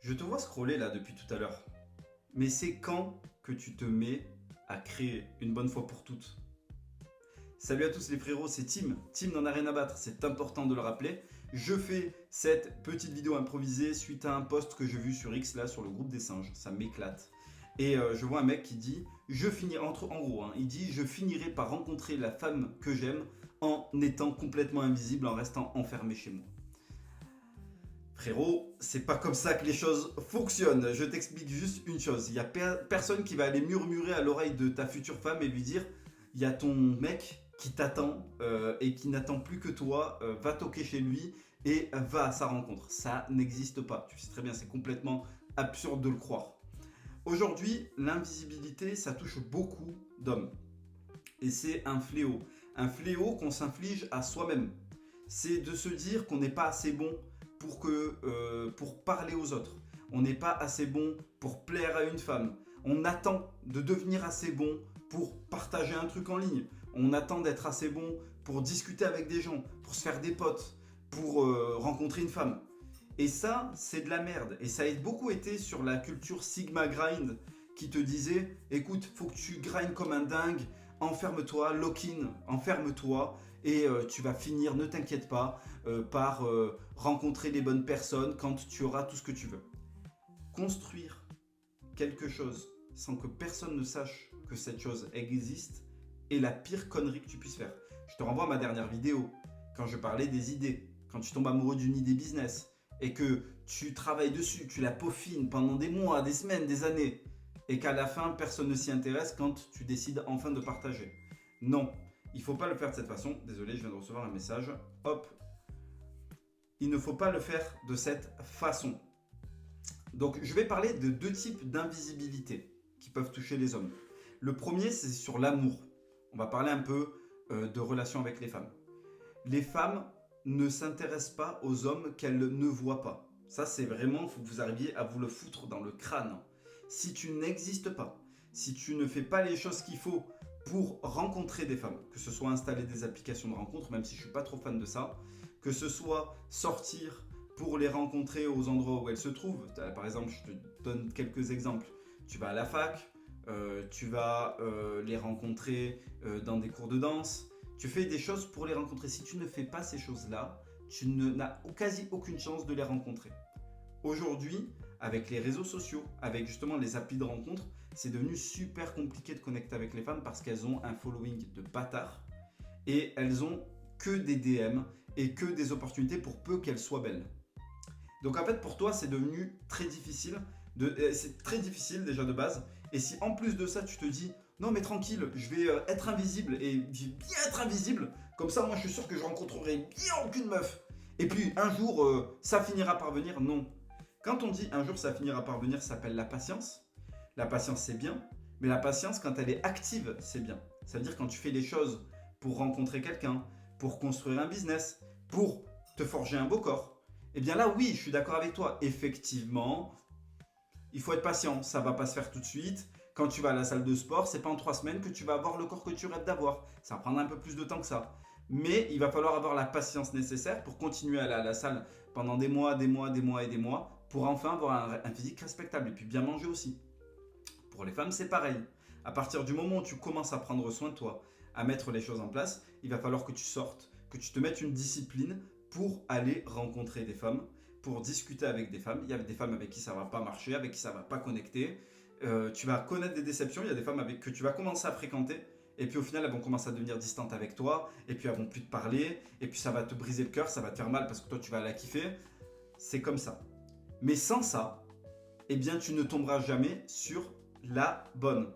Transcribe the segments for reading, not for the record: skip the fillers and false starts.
Je te vois scroller là depuis tout à l'heure. Mais c'est quand que tu te mets à créer une bonne fois pour toutes? Salut à tous les frérots, c'est Tim. Tim n'en a rien à battre, c'est important de le rappeler. Je fais cette petite vidéo improvisée suite à un post que j'ai vu sur X là sur le groupe des singes. Ça m'éclate. Et je vois un mec qui dit, en gros, hein, il dit, je finirai par rencontrer la femme que j'aime en étant complètement invisible, en restant enfermé chez moi. Frérot, c'est pas comme ça que les choses fonctionnent. Je t'explique juste une chose. Il y a personne qui va aller murmurer à l'oreille de ta future femme et lui dire, il y a ton mec qui t'attend et qui n'attend plus que toi, va toquer chez lui et va à sa rencontre. Ça n'existe pas. Tu sais très bien, c'est complètement absurde de le croire. Aujourd'hui, l'invisibilité, ça touche beaucoup d'hommes. Et c'est un fléau. Un fléau qu'on s'inflige à soi-même. C'est de se dire qu'on n'est pas assez bon pour parler aux autres. On n'est pas assez bon pour plaire à une femme. On attend de devenir assez bon pour partager un truc en ligne. On attend d'être assez bon pour discuter avec des gens, pour se faire des potes, pour rencontrer une femme. Et ça, c'est de la merde. Et ça a beaucoup été sur la culture Sigma Grind qui te disait, écoute, faut que tu grindes comme un dingue, enferme-toi, lock-in, enferme-toi, et tu vas finir, ne t'inquiète pas, par rencontrer les bonnes personnes quand tu auras tout ce que tu veux. Construire quelque chose sans que personne ne sache que cette chose existe est la pire connerie que tu puisses faire. Je te renvoie à ma dernière vidéo, quand je parlais des idées, quand tu tombes amoureux d'une idée business, et que tu travailles dessus, tu la peaufines pendant des mois, des semaines, des années, et qu'à la fin, personne ne s'y intéresse quand tu décides enfin de partager. Non, il ne faut pas le faire de cette façon. Désolé, je viens de recevoir un message. Hop. Il ne faut pas le faire de cette façon. Donc, je vais parler de deux types d'invisibilité qui peuvent toucher les hommes. Le premier, c'est sur l'amour. On va parler un peu de relations avec les femmes. Les femmes ne s'intéressent pas aux hommes qu'elles ne voient pas. Ça, c'est vraiment, il faut que vous arriviez à vous le foutre dans le crâne. Si tu n'existes pas, si tu ne fais pas les choses qu'il faut pour rencontrer des femmes, que ce soit installer des applications de rencontre, même si je ne suis pas trop fan de ça, que ce soit sortir pour les rencontrer aux endroits où elles se trouvent. Par exemple, je te donne quelques exemples. Tu vas à la fac, tu vas les rencontrer dans des cours de danse, tu fais des choses pour les rencontrer. Si tu ne fais pas ces choses-là, tu n'as quasi aucune chance de les rencontrer. Aujourd'hui, avec les réseaux sociaux, avec justement les applis de rencontre, c'est devenu super compliqué de connecter avec les femmes parce qu'elles ont un following de bâtards et elles ont que des DM et que des opportunités pour peu qu'elles soient belles. Donc en fait, pour toi, c'est devenu très difficile. C'est très difficile déjà de base. Et si en plus de ça, tu te dis non mais tranquille, je vais être invisible et je vais bien être invisible, comme ça moi je suis sûr que je rencontrerai bien aucune meuf. Et puis un jour, ça finira par venir. Non. Quand on dit un jour ça finira par venir, ça s'appelle la patience. La patience c'est bien, mais la patience quand elle est active, c'est bien. Ça veut dire quand tu fais les choses pour rencontrer quelqu'un, pour construire un business, pour te forger un beau corps, eh bien là oui, je suis d'accord avec toi. Effectivement, il faut être patient, ça ne va pas se faire tout de suite. Quand tu vas à la salle de sport, c'est pas en 3 semaines que tu vas avoir le corps que tu rêves d'avoir. Ça va prendre un peu plus de temps que ça. Mais il va falloir avoir la patience nécessaire pour continuer à aller à la salle pendant des mois, des mois, des mois et des mois pour enfin avoir un physique respectable et puis bien manger aussi. Pour les femmes, c'est pareil. À partir du moment où tu commences à prendre soin de toi, à mettre les choses en place, il va falloir que tu sortes, que tu te mettes une discipline pour aller rencontrer des femmes, pour discuter avec des femmes. Il y a des femmes avec qui ça ne va pas marcher, avec qui ça ne va pas connecter. Tu vas connaître des déceptions. Il y a des femmes que tu vas commencer à fréquenter. Et puis au final, elles vont commencer à devenir distantes avec toi. Et puis elles vont plus te parler. Et puis ça va te briser le cœur, ça va te faire mal parce que toi, tu vas la kiffer. C'est comme ça. Mais sans ça, eh bien, tu ne tomberas jamais sur la bonne.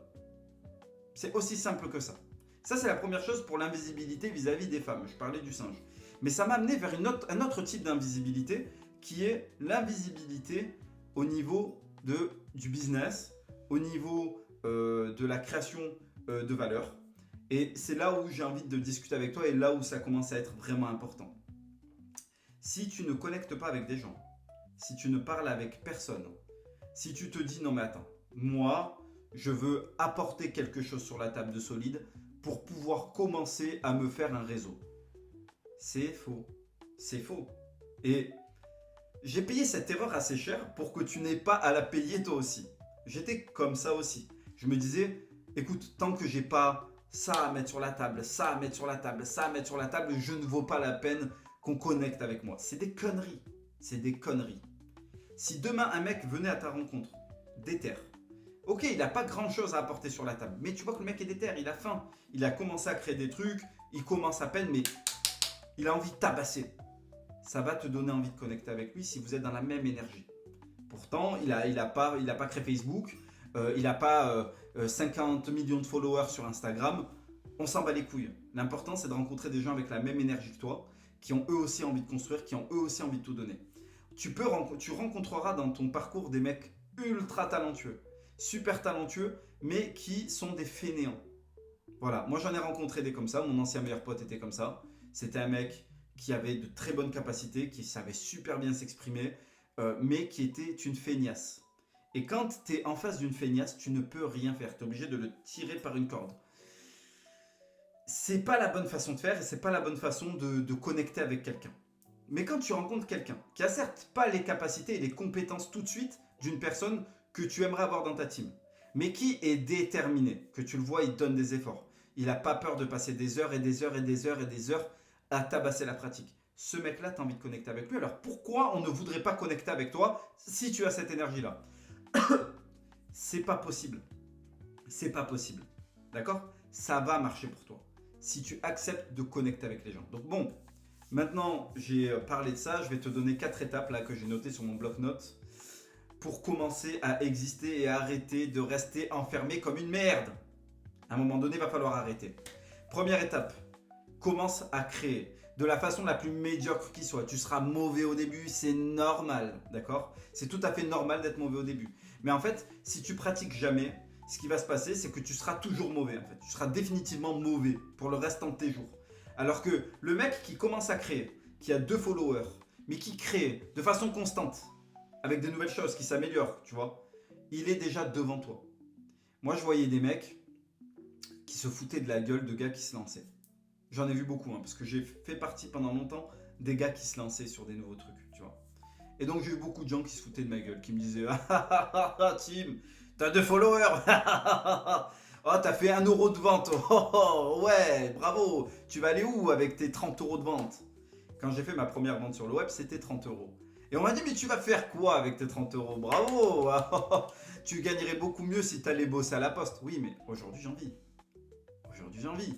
C'est aussi simple que ça. Ça, c'est la première chose pour l'invisibilité vis-à-vis des femmes. Je parlais du singe. Mais ça m'a amené vers un autre type d'invisibilité qui est l'invisibilité au niveau du business, au niveau de la création de valeur. Et c'est là où j'ai envie de discuter avec toi et là où ça commence à être vraiment important. Si tu ne connectes pas avec des gens, si tu ne parles avec personne, si tu te dis non mais attends, moi je veux apporter quelque chose sur la table de solide pour pouvoir commencer à me faire un réseau. C'est faux. C'est faux. Et J'ai payé cette erreur assez cher pour que tu n'aies pas à la payer toi aussi. J'étais comme ça aussi. Je me disais, écoute, tant que j'ai pas ça à mettre sur la table, ça à mettre sur la table, ça à mettre sur la table, je ne vaux pas la peine qu'on connecte avec moi. C'est des conneries. C'est des conneries. Si demain un mec venait à ta rencontre, déter, ok, il n'a pas grand chose à apporter sur la table, mais tu vois que le mec est déter, il a faim, il a commencé à créer des trucs, il commence à peine, mais il a envie de tabasser. Ça va te donner envie de connecter avec lui si vous êtes dans la même énergie. Pourtant, il a pas créé Facebook, il n'a pas 50 millions de followers sur Instagram. On s'en bat les couilles. L'important, c'est de rencontrer des gens avec la même énergie que toi, qui ont eux aussi envie de construire, qui ont eux aussi envie de tout donner. Tu rencontreras dans ton parcours des mecs ultra talentueux, super talentueux, mais qui sont des fainéants. Voilà, moi j'en ai rencontré des comme ça, mon ancien meilleur pote était comme ça. C'était un mec qui avait de très bonnes capacités, qui savait super bien s'exprimer, mais qui était une feignasse. Et quand tu es en face d'une feignasse, tu ne peux rien faire, tu es obligé de le tirer par une corde. C'est pas la bonne façon de faire et c'est pas la bonne façon de connecter avec quelqu'un. Mais quand tu rencontres quelqu'un qui a certes pas les capacités et les compétences tout de suite d'une personne que tu aimerais avoir dans ta team, mais qui est déterminé, que tu le vois, il donne des efforts. Il n'a pas peur de passer des heures et des heures et des heures et des heures à tabasser la pratique. Ce mec-là, tu as envie de connecter avec lui. Alors pourquoi on ne voudrait pas connecter avec toi si tu as cette énergie-là? C'est pas possible. C'est pas possible. D'accord? Ça va marcher pour toi. Si tu acceptes de connecter avec les gens. Donc bon, maintenant j'ai parlé de ça, je vais te donner 4 étapes là que j'ai notées sur mon bloc-notes pour commencer à exister et à arrêter de rester enfermé comme une merde. À un moment donné, il va falloir arrêter. Première étape, commence à créer de la façon la plus médiocre qui soit. Tu seras mauvais au début, c'est normal, d'accord? C'est tout à fait normal d'être mauvais au début. Mais en fait, si tu pratiques jamais, ce qui va se passer, c'est que tu seras toujours mauvais en fait. Tu seras définitivement mauvais pour le restant de tes jours. Alors que le mec qui commence à créer, qui a 2 followers, mais qui crée de façon constante, avec des nouvelles choses qui s'améliorent, tu vois, il est déjà devant toi. Moi, je voyais des mecs qui se foutaient de la gueule de gars qui se lançaient. J'en ai vu beaucoup, hein, parce que j'ai fait partie pendant longtemps des gars qui se lançaient sur des nouveaux trucs, tu vois. Et donc j'ai eu beaucoup de gens qui se foutaient de ma gueule, qui me disaient ah Tim, t'as 2 followers, oh t'as fait 1 € de vente, oh, ouais, bravo, tu vas aller où avec tes 30 € de vente? Quand j'ai fait ma première vente sur le web, c'était 30 €. Et on m'a dit mais tu vas faire quoi avec tes 30 €? Bravo, tu gagnerais beaucoup mieux si t'allais bosser à la poste. Oui, mais aujourd'hui j'en vis. Aujourd'hui j'en vis.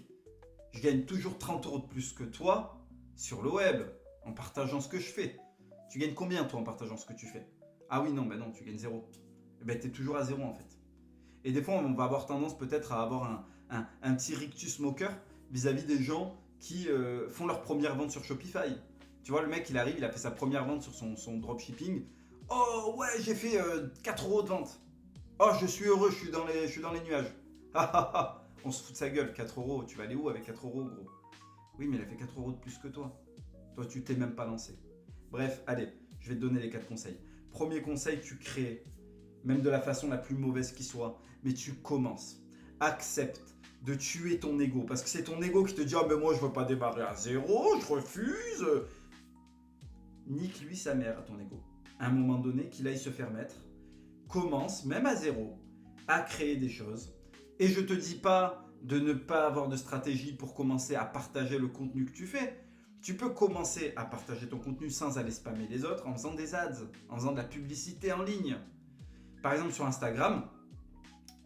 Je gagne toujours 30 € de plus que toi sur le web, en partageant ce que je fais. Tu gagnes combien toi en partageant ce que tu fais? Ah oui, non, ben non, tu gagnes zéro. Eh ben, tu es toujours à zéro en fait. Et des fois, on va avoir tendance peut-être à avoir un petit rictus moqueur vis-à-vis des gens qui font leur première vente sur Shopify. Tu vois, le mec, il arrive, il a fait sa première vente sur son dropshipping. Oh ouais, j'ai fait 4 € de vente. Oh, je suis heureux, je suis dans les nuages. On se fout de sa gueule, 4 €, tu vas aller où avec 4 € gros? Oui, mais il a fait 4 € de plus que toi. Toi, tu t'es même pas lancé. Bref, allez, je vais te donner les 4 conseils. Premier conseil, tu crées, même de la façon la plus mauvaise qui soit, mais tu commences. Accepte de tuer ton ego, parce que c'est ton ego qui te dit « Ah, mais moi, je veux pas démarrer à zéro, je refuse !» Nique lui sa mère à ton ego. À un moment donné, qu'il aille se faire mettre, commence, même à zéro, à créer des choses. Et je te dis pas de ne pas avoir de stratégie pour commencer à partager le contenu que tu fais. Tu peux commencer à partager ton contenu sans aller spammer les autres en faisant des ads, en faisant de la publicité en ligne. Par exemple sur Instagram,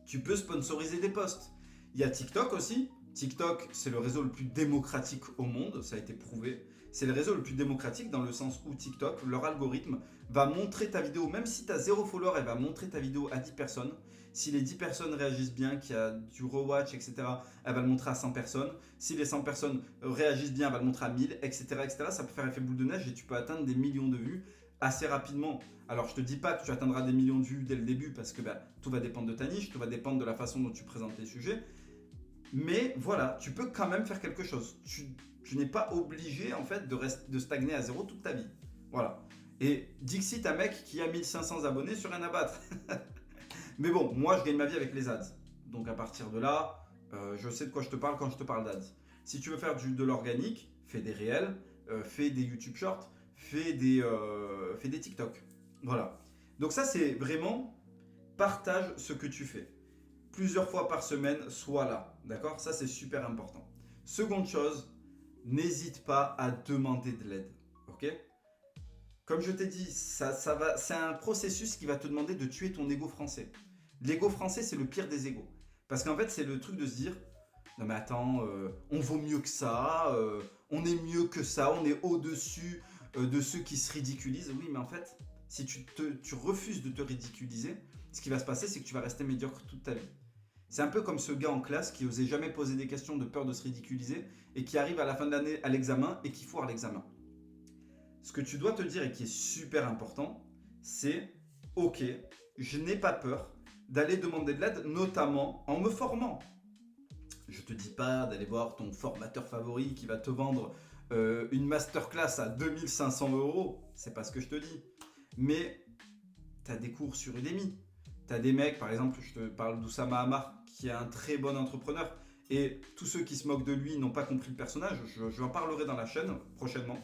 tu peux sponsoriser des posts. Il y a TikTok aussi. TikTok, c'est le réseau le plus démocratique au monde, ça a été prouvé. C'est le réseau le plus démocratique dans le sens où TikTok, leur algorithme, va montrer ta vidéo, même si tu as 0 follower, elle va montrer ta vidéo à 10 personnes. Si les 10 personnes réagissent bien, qu'il y a du rewatch, etc., elle va le montrer à 100 personnes. Si les 100 personnes réagissent bien, elle va le montrer à 1000, etc., etc. Ça peut faire effet boule de neige et tu peux atteindre des millions de vues assez rapidement. Alors je te dis pas que tu atteindras des millions de vues dès le début parce que tout va dépendre de ta niche, tout va dépendre de la façon dont tu présentes les sujets. Mais voilà, tu peux quand même faire quelque chose. Tu n'es pas obligé en fait de stagner à zéro toute ta vie. Voilà. Et Dixit, un mec qui a 1500 abonnés sur un abattre. Mais bon, moi je gagne ma vie avec les ads. Donc à partir de là, je sais de quoi je te parle quand je te parle d'ads. Si tu veux faire de l'organique, fais des réels, fais des YouTube Shorts, fais des TikTok. Voilà. Donc ça, c'est vraiment partage ce que tu fais. Plusieurs fois par semaine, sois là. D'accord? Ça, c'est super important. Seconde chose, n'hésite pas à demander de l'aide. Ok? Comme je t'ai dit, c'est un processus qui va te demander de tuer ton ego français. L'ego français, c'est le pire des égos. Parce qu'en fait, c'est le truc de se dire, non mais attends, on vaut mieux que ça, on est mieux que ça, on est au-dessus de ceux qui se ridiculisent. Oui, mais en fait, si tu refuses de te ridiculiser, ce qui va se passer, c'est que tu vas rester médiocre toute ta vie. C'est un peu comme ce gars en classe qui osait jamais poser des questions de peur de se ridiculiser et qui arrive à la fin de l'année à l'examen et qui foire l'examen. Ce que tu dois te dire et qui est super important, c'est ok, je n'ai pas peur d'aller demander de l'aide, notamment en me formant. Je te dis pas d'aller voir ton formateur favori qui va te vendre une masterclass à 2 500 €. C'est pas ce que je te dis. Mais tu as des cours sur Udemy. Tu as des mecs, par exemple, je te parle d'Oussama Hamar, qui est un très bon entrepreneur. Et tous ceux qui se moquent de lui n'ont pas compris le personnage. Je en parlerai dans la chaîne prochainement.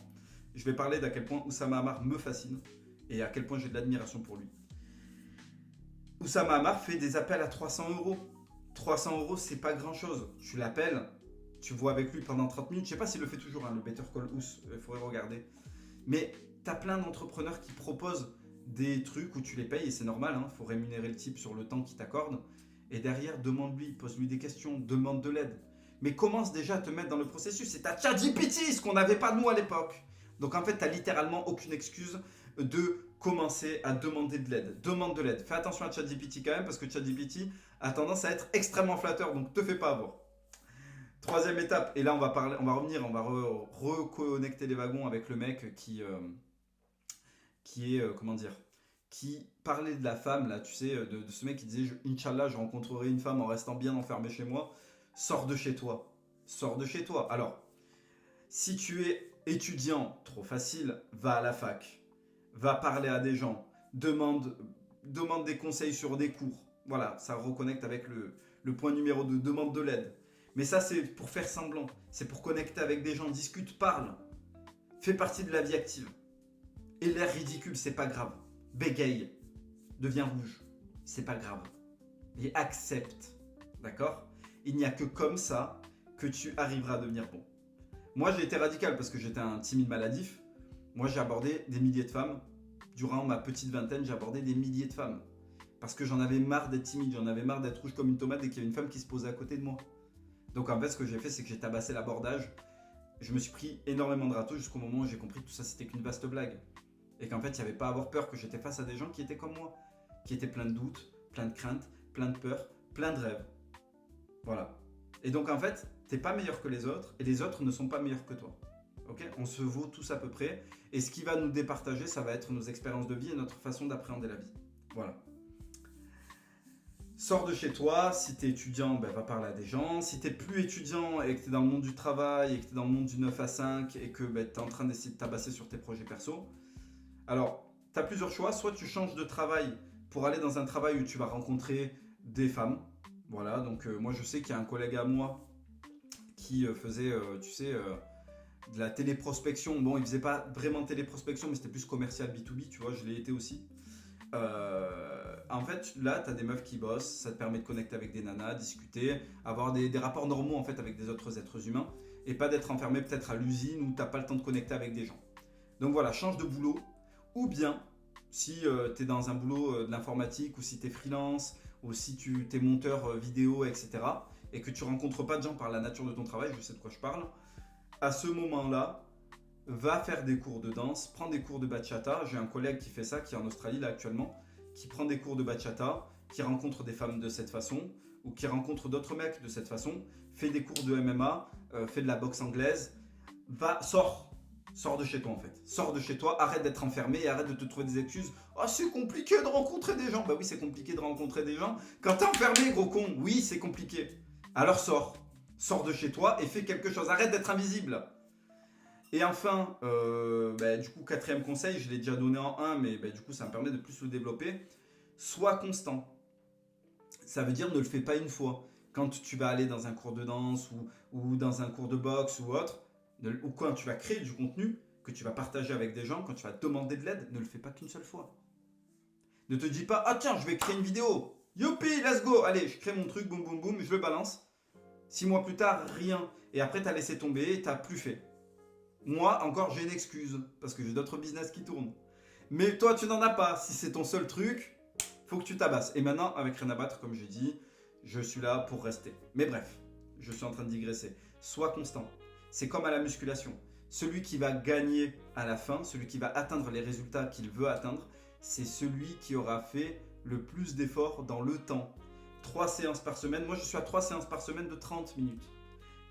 Je vais parler d'à quel point Oussama Hamar me fascine et à quel point j'ai de l'admiration pour lui. Oussama Hamar fait des appels à 300 €. 300 €, c'est pas grand chose. Tu l'appelles, tu vois avec lui pendant 30 minutes. Je sais pas s'il le fait toujours, hein, le Better Call Ous, il faudrait regarder. Mais tu as plein d'entrepreneurs qui proposent des trucs où tu les payes et c'est normal, il faut rémunérer le type sur le temps qu'il t'accorde. Et derrière, demande-lui, pose-lui des questions, demande de l'aide. Mais commence déjà à te mettre dans le processus. C'est ta ChatGPT, ce qu'on n'avait pas nous à l'époque. Donc en fait, tu n'as littéralement aucune excuse de commencer à demander de l'aide. Demande de l'aide. Fais attention à ChatGPT quand même parce que ChatGPT a tendance à être extrêmement flatteur, donc te fais pas avoir. Troisième étape, et là on va revenir, on va reconnecter les wagons avec le mec qui est, comment dire, qui parlait de la femme, là, tu sais, de ce mec qui disait Inch'Allah, je rencontrerai une femme en restant bien enfermé chez moi. Sors de chez toi. Sors de chez toi. Alors, si tu es étudiant, trop facile, va à la fac. Va parler à des gens. Demande des conseils sur des cours. Voilà, ça reconnecte avec le point numéro 2, demande de l'aide. Mais ça, c'est pour faire semblant. C'est pour connecter avec des gens, discute, parle. Fais partie de la vie active. Et l'air ridicule, c'est pas grave. Bégaye, deviens rouge, c'est pas grave. Et accepte, d'accord? Il n'y a que comme ça que tu arriveras à devenir bon. Moi, j'ai été radical parce que j'étais un timide maladif. Moi, j'ai abordé des milliers de femmes. Durant ma petite vingtaine, j'ai abordé des milliers de femmes. Parce que j'en avais marre d'être timide, j'en avais marre d'être rouge comme une tomate et qu'il y a une femme qui se posait à côté de moi. Donc en fait, ce que j'ai fait, c'est que j'ai tabassé l'abordage. Je me suis pris énormément de râteaux jusqu'au moment où j'ai compris que tout ça, c'était qu'une vaste blague. Et qu'en fait, il n'y avait pas à avoir peur, que j'étais face à des gens qui étaient comme moi, qui étaient pleins de doutes, pleins de craintes, pleins de peurs, pleins de rêves. Voilà. Et donc en fait, t'es pas meilleur que les autres, et les autres ne sont pas meilleurs que toi. Ok? On se vaut tous à peu près, et ce qui va nous départager, ça va être nos expériences de vie et notre façon d'appréhender la vie. Voilà. Sors de chez toi, si tu es étudiant, va parler à des gens. Si tu n'es plus étudiant et que tu es dans le monde du travail et que tu es dans le monde du 9 à 5 et que tu es en train d'essayer de tabasser sur tes projets perso, alors tu as plusieurs choix. Soit tu changes de travail pour aller dans un travail où tu vas rencontrer des femmes. Voilà, donc moi je sais qu'il y a un collègue à moi qui faisait, de la téléprospection. Bon, il faisait pas vraiment de téléprospection, mais c'était plus commercial B2B, tu vois, je l'ai été aussi. En fait, là, tu as des meufs qui bossent, ça te permet de connecter avec des nanas, discuter, avoir des rapports normaux en fait avec des autres êtres humains et pas d'être enfermé peut-être à l'usine où tu n'as pas le temps de connecter avec des gens. Donc voilà, change de boulot ou bien si tu es dans un boulot de l'informatique ou si tu es freelance ou si tu es monteur vidéo, etc. et que tu rencontres pas de gens par la nature de ton travail, je sais de quoi je parle, à ce moment-là, va faire des cours de danse, prends des cours de bachata. J'ai un collègue qui fait ça, qui est en Australie là actuellement, qui prend des cours de bachata, qui rencontre des femmes de cette façon, ou qui rencontre d'autres mecs de cette façon, fait des cours de MMA, fait de la boxe anglaise. Sors de chez toi en fait. Sors de chez toi, arrête d'être enfermé et arrête de te trouver des excuses. Oh, c'est compliqué de rencontrer des gens. Bah oui, c'est compliqué de rencontrer des gens. Quand t'es enfermé, gros con, oui, c'est compliqué. Alors sors. Sors de chez toi et fais quelque chose. Arrête d'être invisible. Et enfin, du coup, quatrième conseil, je l'ai déjà donné en 1, mais du coup, ça me permet de plus le développer. Sois constant. Ça veut dire ne le fais pas une fois. Quand tu vas aller dans un cours de danse ou dans un cours de boxe ou autre, ou quand tu vas créer du contenu, que tu vas partager avec des gens, quand tu vas demander de l'aide, ne le fais pas qu'une seule fois. Ne te dis pas, ah tiens, je vais créer une vidéo. Youpi, let's go. Allez, je crée mon truc, boum, boum, boum, je le balance. 6 mois plus tard, rien. Et après, tu as laissé tomber et tu n'as plus fait. Moi, encore, j'ai une excuse, parce que j'ai d'autres business qui tournent. Mais toi, tu n'en as pas. Si c'est ton seul truc, faut que tu t'abasses. Et maintenant, avec rien à battre, comme j'ai dit, je suis là pour rester. Mais bref, je suis en train de digresser. Sois constant. C'est comme à la musculation. Celui qui va gagner à la fin, celui qui va atteindre les résultats qu'il veut atteindre, c'est celui qui aura fait le plus d'efforts dans le temps. 3 séances par semaine. Moi, je suis à 3 séances par semaine de 30 minutes.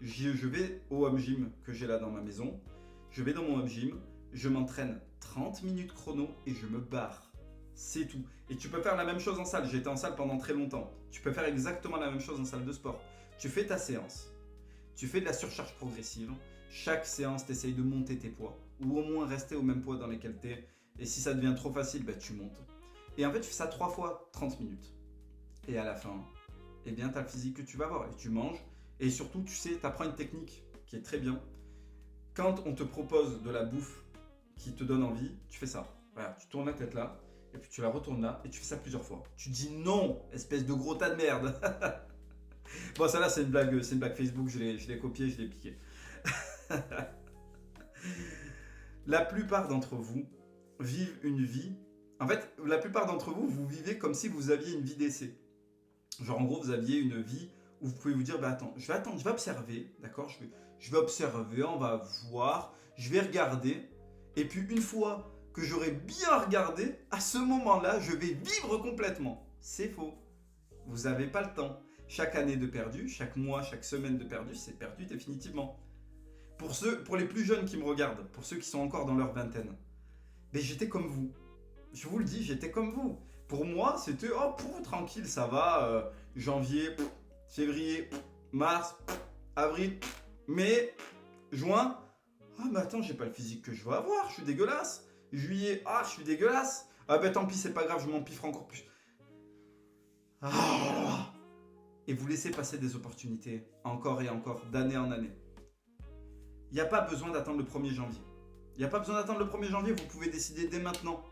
Je vais au home gym que j'ai là dans ma maison. Je vais dans mon home gym, je m'entraîne 30 minutes chrono et je me barre. C'est tout. Et tu peux faire la même chose en salle. J'ai été en salle pendant très longtemps. Tu peux faire exactement la même chose en salle de sport. Tu fais ta séance. Tu fais de la surcharge progressive. Chaque séance, tu essayes de monter tes poids. Ou au moins rester au même poids dans lesquels tu es. Et si ça devient trop facile, bah, tu montes. Et en fait, tu fais ça 3 fois 30 minutes. Et à la fin, eh bien, tu as le physique que tu vas avoir. Et tu manges. Et surtout, tu sais, tu apprends une technique qui est très bien. Quand on te propose de la bouffe qui te donne envie, tu fais ça. Voilà, tu tournes la tête là, et puis tu la retournes là, et tu fais ça plusieurs fois. Tu dis non, espèce de gros tas de merde. Bon, ça là, c'est une blague Facebook, je l'ai copié, je l'ai piqué. La plupart d'entre vous vivent une vie. En fait, la plupart d'entre vous, vous vivez comme si vous aviez une vie d'essai. Genre, en gros, vous aviez une vie où vous pouvez vous dire, bah attends, je vais observer, d'accord, je vais observer, on va voir, je vais regarder, et puis une fois que j'aurai bien regardé, à ce moment-là, je vais vivre complètement. C'est faux. Vous n'avez pas le temps. Chaque année de perdu, chaque mois, chaque semaine de perdu, c'est perdu définitivement. Pour les plus jeunes qui me regardent, pour ceux qui sont encore dans leur vingtaine, ben j'étais comme vous. Je vous le dis, j'étais comme vous. Pour moi, c'était, oh, tranquille, ça va, janvier, février, mars, avril, mai, juin. Ah, mais attends, j'ai pas le physique que je veux avoir, je suis dégueulasse. Juillet, ah, je suis dégueulasse. Ah, ben tant pis, c'est pas grave, je m'empiffre encore plus. Ah. Et vous laissez passer des opportunités, encore et encore, d'année en année. Il n'y a pas besoin d'attendre le 1er janvier. Il n'y a pas besoin d'attendre le 1er janvier, vous pouvez décider dès maintenant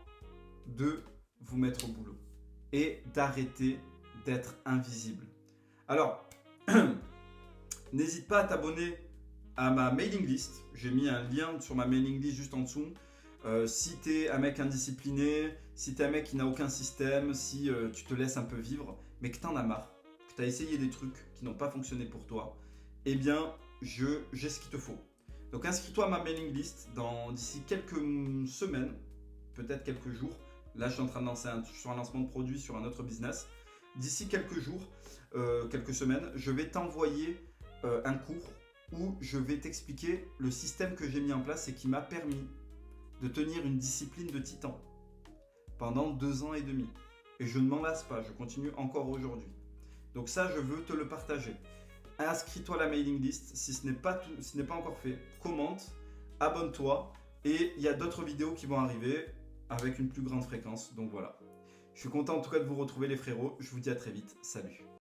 de vous mettre au boulot et d'arrêter d'être invisible. Alors, n'hésite pas à t'abonner à ma mailing list. J'ai mis un lien sur ma mailing list juste en dessous. Si tu es un mec indiscipliné, si tu es un mec qui n'a aucun système, si tu te laisses un peu vivre, mais que tu en as marre, que tu as essayé des trucs qui n'ont pas fonctionné pour toi, eh bien, j'ai ce qu'il te faut. Donc inscris-toi à ma mailing list d'ici quelques semaines, peut-être quelques jours. Là, je suis en train de lancer sur un lancement de produit sur un autre business. D'ici quelques jours, quelques semaines, je vais t'envoyer un cours où je vais t'expliquer le système que j'ai mis en place et qui m'a permis de tenir une discipline de titan pendant 2 ans et demi. Et je ne m'en lasse pas, je continue encore aujourd'hui. Donc ça, je veux te le partager. Inscris-toi à la mailing list si ce n'est pas encore fait. Commente, abonne-toi et il y a d'autres vidéos qui vont arriver avec une plus grande fréquence. Donc voilà. Je suis content en tout cas de vous retrouver les frérots. Je vous dis à très vite. Salut.